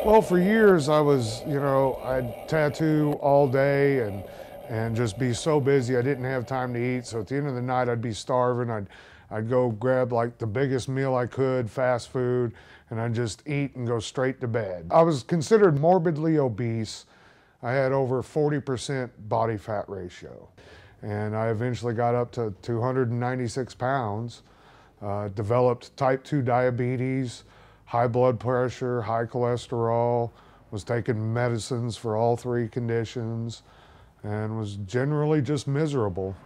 Well, for years I was, I'd tattoo all day and just be so busy I didn't have time to eat. So at the end of the night I'd be starving. I'd go grab like the biggest meal I could, fast food, and I'd just eat and go straight to bed. I was considered morbidly obese. I had over 40% body fat ratio. And I eventually got up to 296 pounds, developed type 2 diabetes, high blood pressure, high cholesterol, was taking medicines for all three conditions, and was generally just miserable.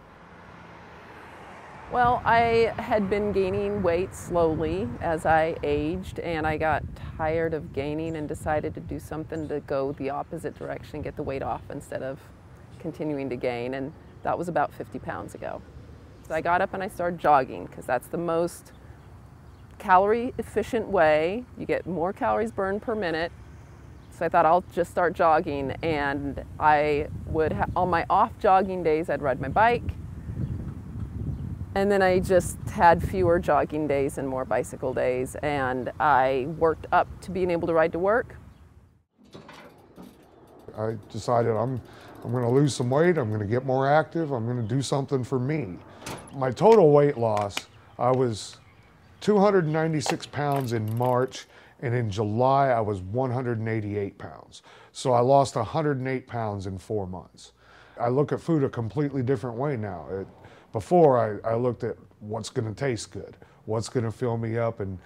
Well, I had been gaining weight slowly as I aged, and I got tired of gaining and decided to do something to go the opposite direction, get the weight off instead of continuing to gain, and that was about 50 pounds ago. So I got up and I started jogging because that's the most calorie efficient way. You get more calories burned per minute. So I thought I'll just start jogging, and I would, on my off jogging days, I'd ride my bike. And then I just had fewer jogging days and more bicycle days, and I worked up to being able to ride to work. I decided I'm going to lose some weight, I'm going to get more active, I'm going to do something for me. My total weight loss, I was 296 pounds in March, and in July I was 188 pounds. So I lost 108 pounds in 4 months. I look at food a completely different way now. Before I looked at what's going to taste good, what's going to fill me up and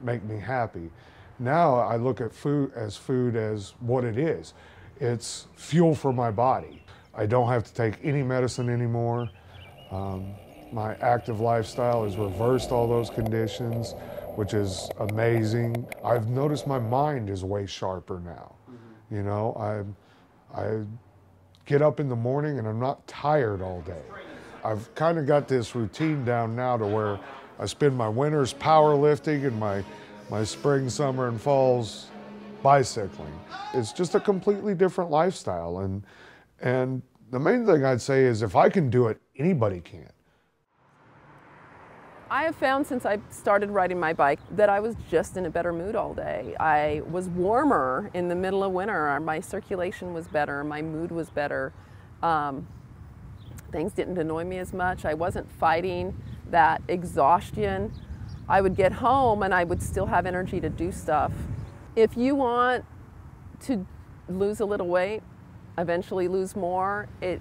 make me happy. Now I look at food as what it is. It's fuel for my body. I don't have to take any medicine anymore. My active lifestyle has reversed all those conditions, which is amazing. I've noticed my mind is way sharper now. You know, I get up in the morning and I'm not tired all day. I've kind of got this routine down now to where I spend my winters powerlifting and my spring, summer, and falls bicycling. It's just a completely different lifestyle. And the main thing I'd say is if I can do it, anybody can. I have found since I started riding my bike that I was just in a better mood all day. I was warmer in the middle of winter. My circulation was better. My mood was better. Things didn't annoy me as much. I wasn't fighting that exhaustion. I would get home and I would still have energy to do stuff. If you want to lose a little weight, eventually lose more, it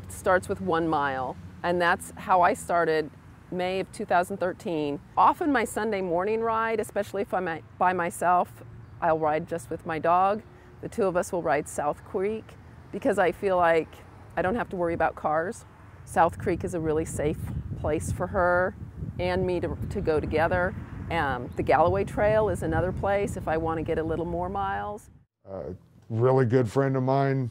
starts with 1 mile. And that's how I started May of 2013. Often my Sunday morning ride, especially if I'm by myself, I'll ride just with my dog. The two of us will ride South Creek because I feel like I don't have to worry about cars. South Creek is a really safe place for her and me to go together. The Galloway Trail is another place if I want to get a little more miles. A really good friend of mine,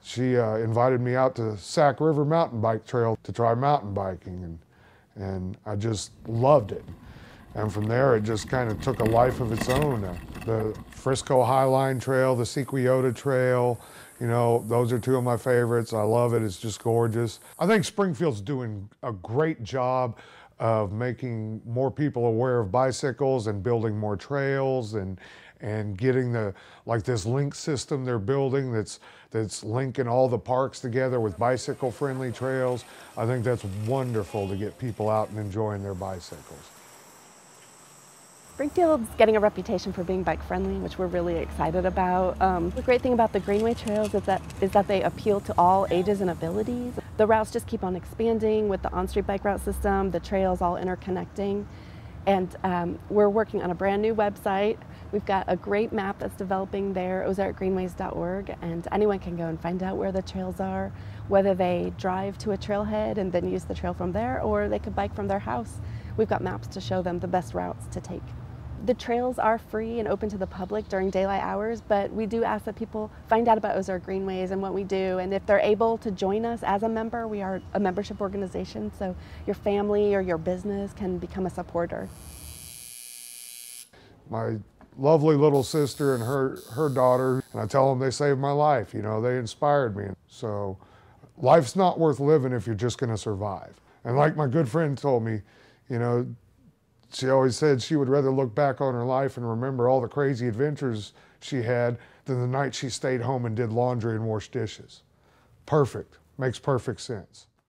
she invited me out to Sac River Mountain Bike Trail to try mountain biking, and I just loved it. And from there, it just kind of took a life of its own. The Frisco Highline Trail, the Sequiota Trail, you know, those are two of my favorites. I love it, it's just gorgeous. I think Springfield's doing a great job of making more people aware of bicycles and building more trails and getting this link system they're building that's linking all the parks together with bicycle friendly trails. I think that's wonderful to get people out and enjoying their bicycles. Springfield's getting a reputation for being bike friendly, which we're really excited about. The great thing about the Greenway trails is that they appeal to all ages and abilities. The routes just keep on expanding with the on-street bike route system, the trails all interconnecting. And we're working on a brand new website. We've got a great map that's developing there, ozarkgreenways.org, and anyone can go and find out where the trails are, whether they drive to a trailhead and then use the trail from there, or they could bike from their house. We've got maps to show them the best routes to take. The trails are free and open to the public during daylight hours, but we do ask that people find out about Ozark Greenways and what we do, and if they're able to join us as a member, we are a membership organization, so your family or your business can become a supporter. My lovely little sister and her daughter, and I tell them they saved my life, you know, they inspired me. So life's not worth living if you're just going to survive. And like my good friend told me, you know, She always said she would rather look back on her life and remember all the crazy adventures she had than the night she stayed home and did laundry and washed dishes. Perfect. Makes perfect sense.